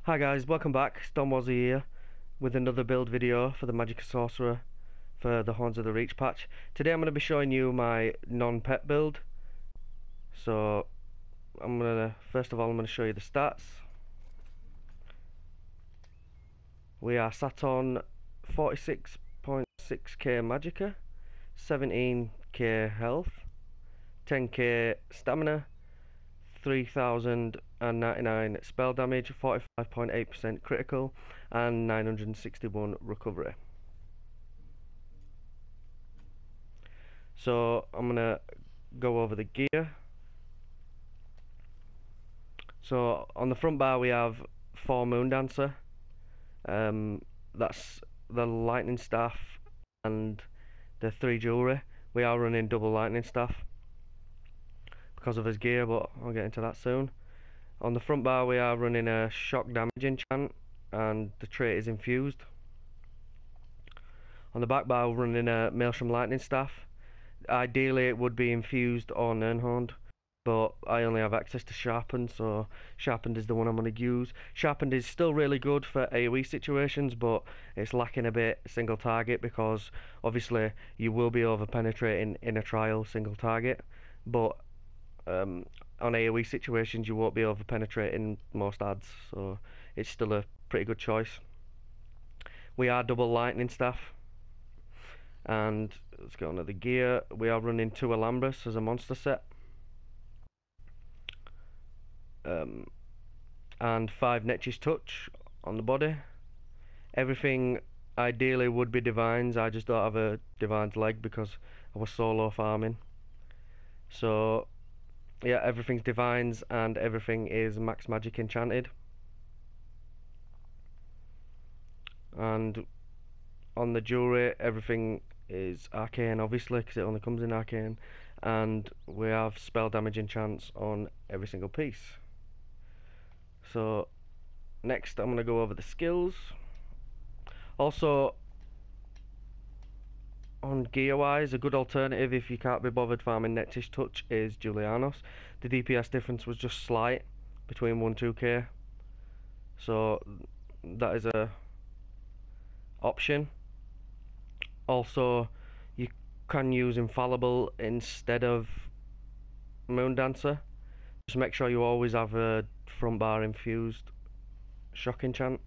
Hi guys, welcome back. It's Donwozi here with another build video for the Magic Sorcerer for the Horns of the Reach patch. Today I'm going to be showing you my non-pet build. So first of all I'm going to show you the stats. We are sat on 46.6k Magicka, 17k health, 10k stamina, 3099 spell damage, 45.8% critical, and 961 recovery. So I'm gonna go over the gear. So on the front bar we have 4 Moon Dancer. That's the lightning staff and the 3 jewelry. We are running double lightning staff because of his gear, but I'll get into that soon. On the front bar we are running a shock damage enchant and the trait is infused. On the back bar we're running a Maelstrom lightning staff. Ideally it would be infused or Nirnhorned, but I only have access to sharpened, so sharpened is the one I'm going to use. Sharpened is still really good for AoE situations, but it's lacking a bit single target because obviously you will be over penetrating in a trial single target, but on AoE situations you won't be over penetrating most adds, so it's still a pretty good choice. We are double lightning staff, and let's go on to the gear. We are running 2 Alhambras as a monster set, and 5 Netch's Touch on the body. Everything ideally would be divines. I just don't have a divine's leg because I was solo farming. So yeah, everything's divines and everything is max magic enchanted. And on the jewelry everything is arcane, obviously, because it only comes in arcane, and we have spell damage enchants on every single piece. So next I'm going to go over the skills. Also, on gear wise, a good alternative if you can't be bothered farming Netch's Touch is Julianos. The DPS difference was just slight between 1-2k, so that is a option. Also, you can use Infallible instead of Moon Dancer. Just make sure you always have a front bar infused shock enchant.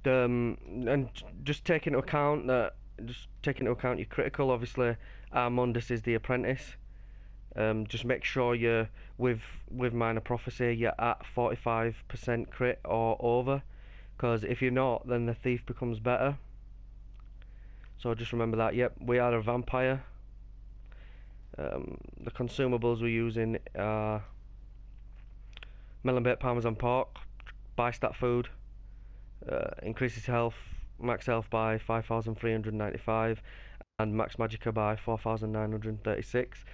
And just take into account your critical. Obviously, Armundus is the apprentice. Just make sure you're with Minor Prophecy you're at 45% crit or over, because if you're not, then the thief becomes better. So just remember that. Yep, we are a vampire. The consumables we're using are melon bait parmesan pork, buy stat food, increases health, max health by 5,395 and max magicka by 4,936.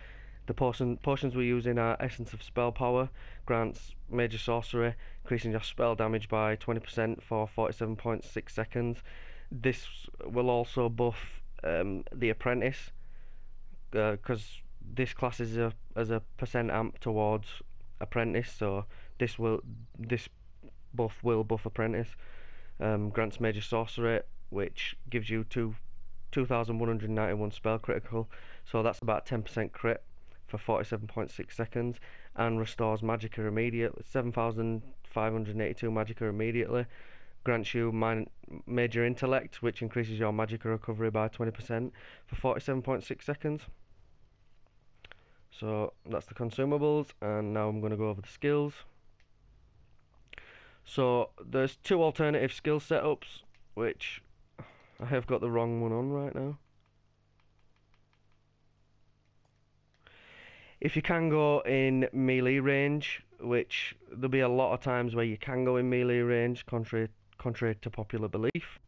The potions we're using are Essence of Spell Power, grants Major Sorcery, increasing your spell damage by 20% for 47.6 seconds. This will also buff the Apprentice, because this class is as a percent amp towards Apprentice, so this buff will buff Apprentice. Grants Major Sorcery, which gives you 2,191 spell critical, so that's about 10% crit for 47.6 seconds, and restores magicka immediately, 7,582 magicka immediately. Grants you Major Intellect, which increases your magicka recovery by 20% for 47.6 seconds. So that's the consumables, and now I'm going to go over the skills. So there's 2 alternative skill setups, which I have got the wrong one on right now. If you can go in melee range, which there'll be a lot of times where you can go in melee range, contrary to popular belief.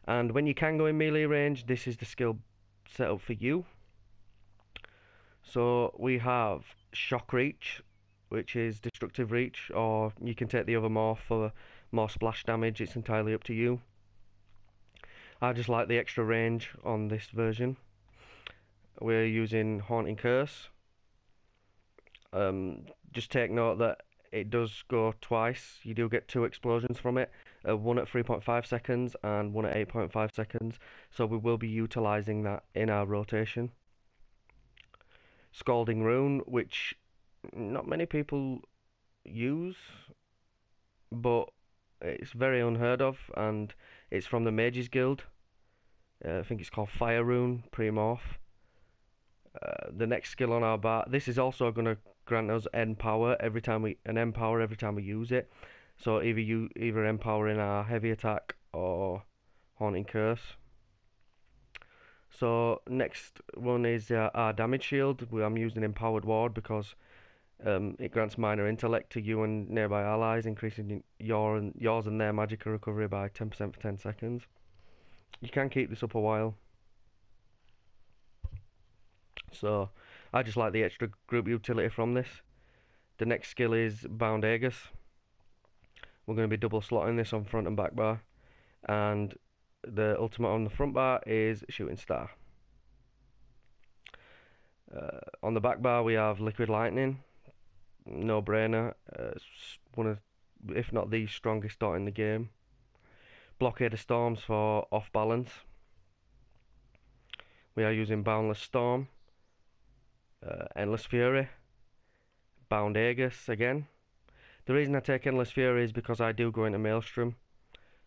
And when you can go in melee range, this is the skill setup for you. So we have Shock Reach, which is Destructive Reach, or you can take the other morph for more splash damage. It's entirely up to you. I just like the extra range on this version. We're using Haunting Curse. Just take note that it does go twice. You do get 2 explosions from it, one at 3.5 seconds and one at 8.5 seconds. So we will be utilizing that in our rotation. Scalding Rune, which not many people use, but it's very unheard of, and it's from the Mages Guild. I think it's called Fire Rune Pre-Morph. The next skill on our bar, this is also going to grant us N power every time we use it. So either N power in our heavy attack or Haunting Curse. So next one is our damage shield. I'm using Empowered Ward because it grants minor intellect to you and nearby allies, increasing yours and their magical recovery by 10% for 10 seconds. You can keep this up a while. So I just like the extra group utility from this. The next skill is Bound Aegis. We're going to be double slotting this on front and back bar, and the ultimate on the front bar is Shooting Star. On the back bar we have Liquid Lightning, no brainer. One of, if not the strongest dot in the game. Blockade of Storms for off balance. We are using Boundless Storm, Endless Fury, Bound Aegis again. The reason I take Endless Fury is because I do go into Maelstrom.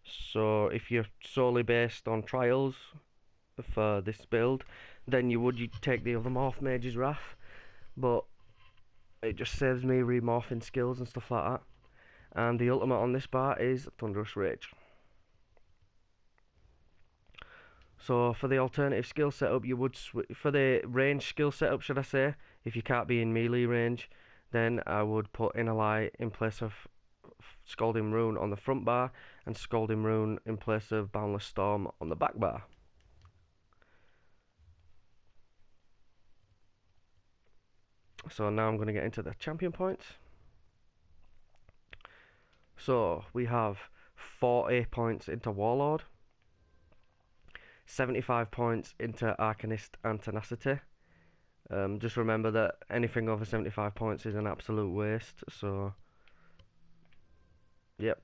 So if you're solely based on trials for this build, then you take the other Morph Mage's Wrath, but it just saves me remorphing skills and stuff like that. And the ultimate on this bar is Thunderous Rage. So for the alternative skill setup, you would for the range skill setup, should I say, if you can't be in melee range, then I would put Inner Light in place of Scalding Rune on the front bar, and Scalding Rune in place of Boundless Storm on the back bar. So now I'm going to get into the champion points. So we have 40 points into Warlord, 75 points into Arcanist and Tenacity. Just remember that anything over 75 points is an absolute waste. So yep,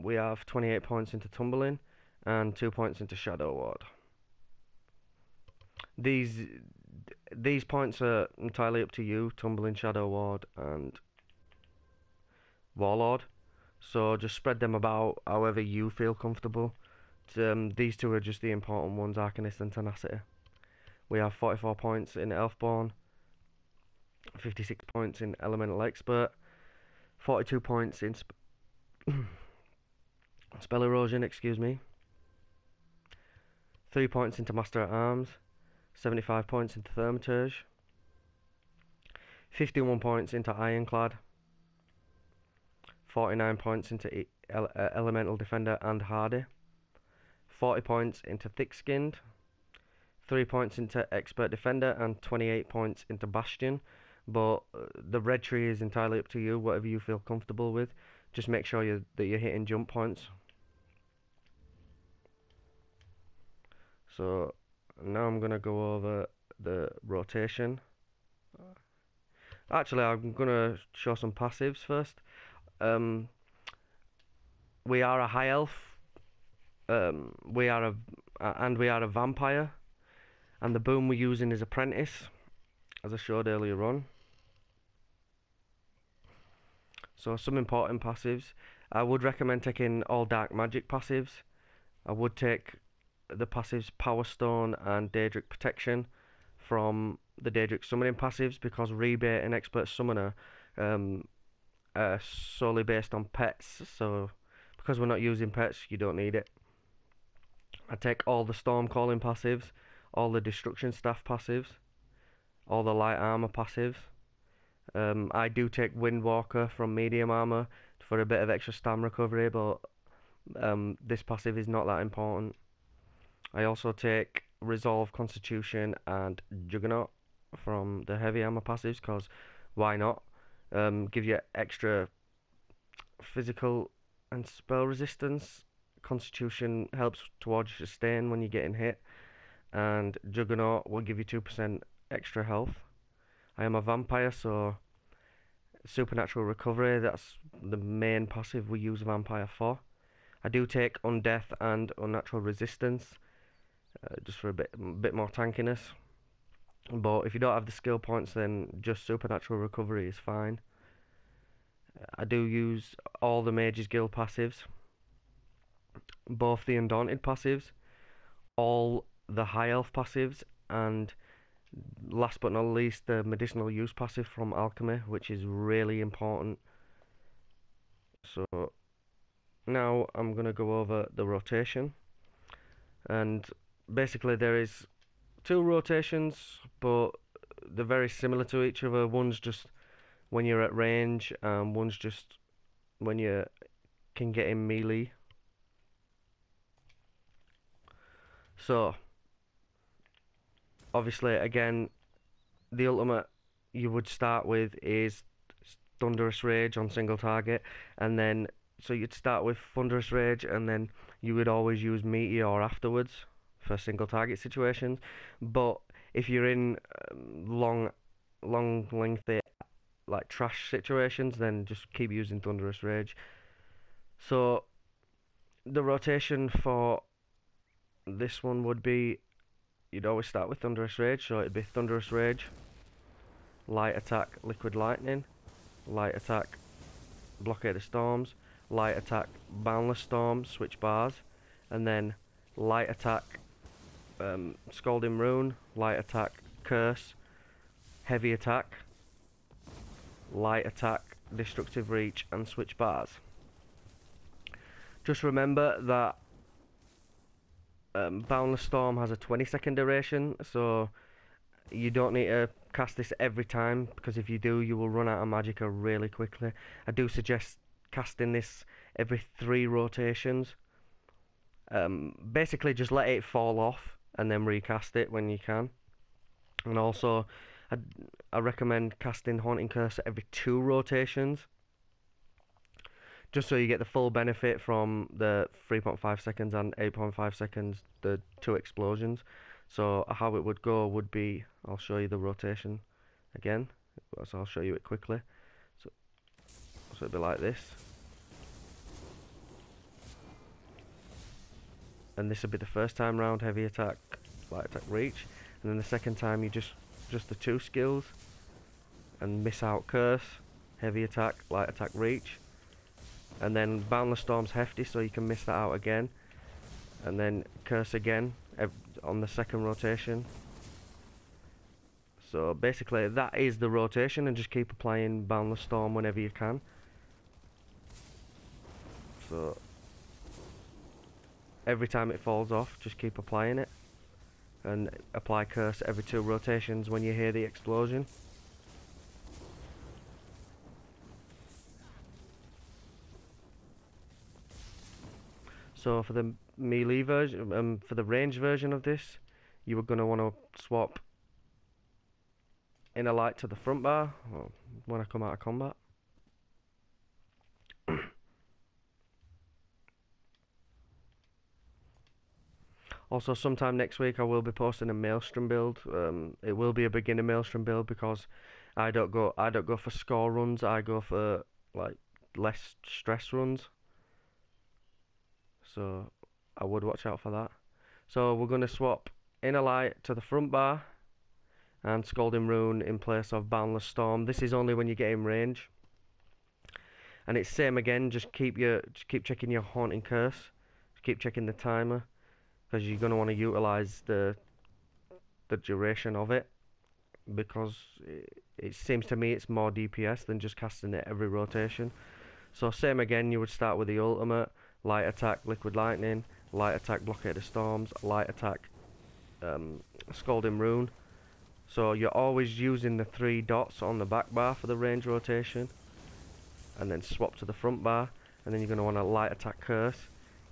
we have 28 points into Tumbling and 2 points into Shadow Ward. These points are entirely up to you, Tumbling, Shadow Ward and Warlord. So just spread them about however you feel comfortable. These two are just the important ones, Arcanist and Tenacity. We have 44 points in Elfborn, 56 points in Elemental Expert, 42 points in Spell Erosion, excuse me, 3 points into Master at Arms, 75 points into Thaumaturge, 51 points into Ironclad, 49 points into Elemental Defender and Hardy, 40 points into Thick-Skinned, 3 points into Expert Defender and 28 points into Bastion. But the red tree is entirely up to you, whatever you feel comfortable with. Just make sure that you're hitting jump points. So now I'm going to go over the rotation. Actually, I'm going to show some passives first. We are a high elf. We are a vampire, and the boon we're using is Apprentice, as I showed earlier on. So some important passives. I would recommend taking all dark magic passives. I would take the passives Power Stone and Daedric Protection from the Daedric Summoning passives, because Rebate and Expert Summoner are solely based on pets, so because we're not using pets, you don't need it. I take all the Storm Calling passives, all the Destruction Staff passives, all the Light Armor passives. I do take Windwalker from Medium Armor for a bit of extra stam recovery, but this passive is not that important. I also take Resolve, Constitution and Juggernaut from the Heavy Armor passives, because why not? Give you extra physical and spell resistance. Constitution helps towards sustain when you're getting hit, and Juggernaut will give you 2% extra health. I am a vampire, so Supernatural Recovery, that's the main passive we use Vampire for. I do take Undeath and Unnatural Resistance, just for a bit more tankiness. But if you don't have the skill points, then just Supernatural Recovery is fine. I do use all the Mage's Guild passives, both the Undaunted passives, all the High Elf passives, and last but not least, the Medicinal Use passive from Alchemy, which is really important. So now I'm going to go over the rotation, and basically there is 2 rotations, but they're very similar to each other. One's just when you're at range, and one's just when you can get in melee. So obviously, again, the ultimate you would start with is Thunderous Rage on single target, and then so you'd start with Thunderous Rage, and then you would always use Meteor afterwards for single target situations. But if you're in long lengthy like trash situations, then just keep using Thunderous Rage. So the rotation for this one would be, you'd always start with Thunderous Rage, so it'd be Thunderous Rage, Light Attack, Liquid Lightning, Light Attack, Blockade of Storms, Light Attack, Boundless Storm, switch bars, and then Light Attack, Scalding Rune, Light Attack, Curse, Heavy Attack, Light Attack, Destructive Reach, and switch bars. Just remember that Boundless Storm has a 20-second duration, so you don't need to cast this every time, because if you do, you will run out of magicka really quickly. I do suggest casting this every 3 rotations. Basically just let it fall off and then recast it when you can. And also I recommend casting Haunting Curse every 2 rotations, just so you get the full benefit from the 3.5 seconds and 8.5 seconds, the 2 explosions. So how it would go would be, I'll show you the rotation again, so I'll show you it quickly. So it'd be like this, and this would be the first time round, Heavy Attack, Light Attack, Reach, and then the second time you just the 2 skills and miss out Curse, Heavy Attack, Light Attack, Reach, and then Boundless Storm's hefty, so you can miss that out again, and then Curse again on the second rotation. So basically that is the rotation, and just keep applying Boundless Storm whenever you can. So every time it falls off, just keep applying it, and apply Curse every 2 rotations when you hear the explosion. So for the melee version, for the range version of this, you are going to want to swap Inner Light to the front bar when I come out of combat. Also, sometime next week I will be posting a Maelstrom build. It will be a beginner Maelstrom build, because I don't go for score runs. I go for like less stress runs. So I would watch out for that. So we're going to swap Inner Light to the front bar and Scalding Rune in place of Boundless Storm. This is only when you get in range. And it's same again, just keep checking your Haunting Curse. Just keep checking the timer, because you're going to want to utilize the duration of it, because it seems to me it's more DPS than just casting it every rotation. So same again, you would start with the ultimate, Light Attack, Liquid Lightning, Light Attack, Blockade of Storms, Light Attack, Scalding Rune. So you're always using the 3 dots on the back bar for the range rotation, and then swap to the front bar, and then you're going to want to Light Attack, Curse,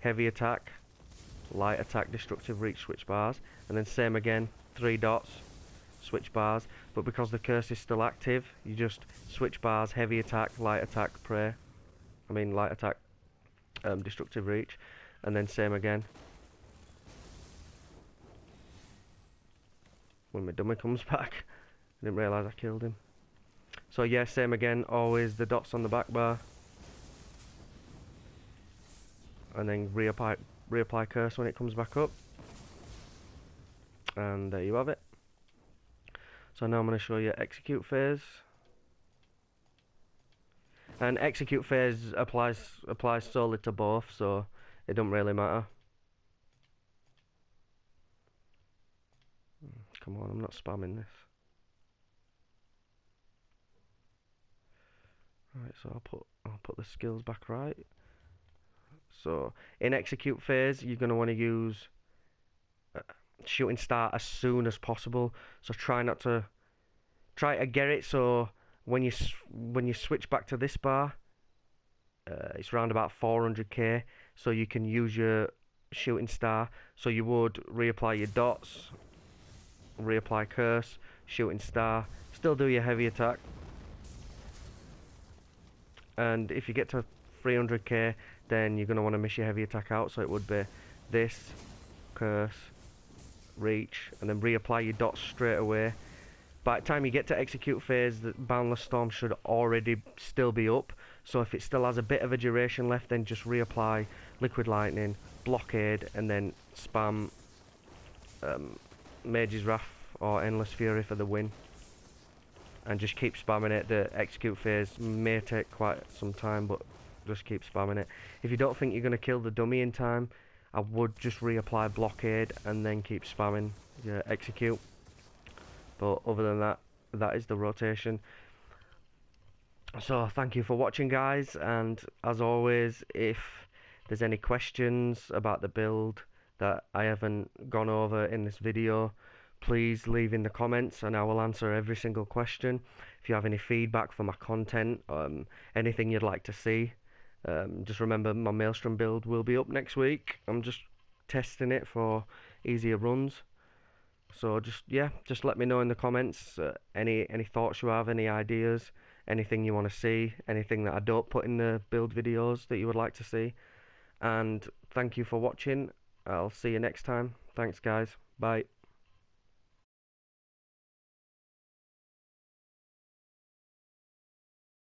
Heavy Attack, Light Attack, Destructive Reach, switch bars, and then same again, 3 dots, switch bars. But because the Curse is still active, you just switch bars, Heavy Attack, Light Attack, Light Attack, Destructive Reach, and then same again. When my dummy comes back, I didn't realise I killed him. So yeah, same again, always the dots on the back bar. And then reapply curse when it comes back up. And there you have it. So now I'm going to show you execute phase. And execute phase applies solely to both, so it don't really matter. Come on, I'm not spamming this. Right, so I'll put the skills back right. So in execute phase, you're going to want to use shooting star as soon as possible. So try to get it so when you switch back to this bar, it's around about 400k. So you can use your shooting star. So you would reapply your dots, reapply curse, shooting star, still do your heavy attack. And if you get to 300k, then you're going to want to miss your heavy attack out. So it would be this, curse, reach, and then reapply your dots straight away. By the time you get to execute phase, the Boundless Storm should already still be up. So if it still has a bit of a duration left, then just reapply Liquid Lightning, Blockade, and then spam Mage's Wrath or Endless Fury for the win. And just keep spamming it. The execute phase may take quite some time, but just keep spamming it. If you don't think you're going to kill the dummy in time, I would just reapply Blockade and then keep spamming your execute. But other than that, that is the rotation. So thank you for watching, guys, and as always, if there's any questions about the build that I haven't gone over in this video, please leave in the comments and I will answer every single question. If you have any feedback for my content, anything you'd like to see, just remember my Maelstrom build will be up next week. I'm just testing it for easier runs. So just let me know in the comments any thoughts you have, any ideas, anything you want to see, anything that I don't put in the build videos that you would like to see. And thank you for watching. I'll see you next time. Thanks, guys. Bye.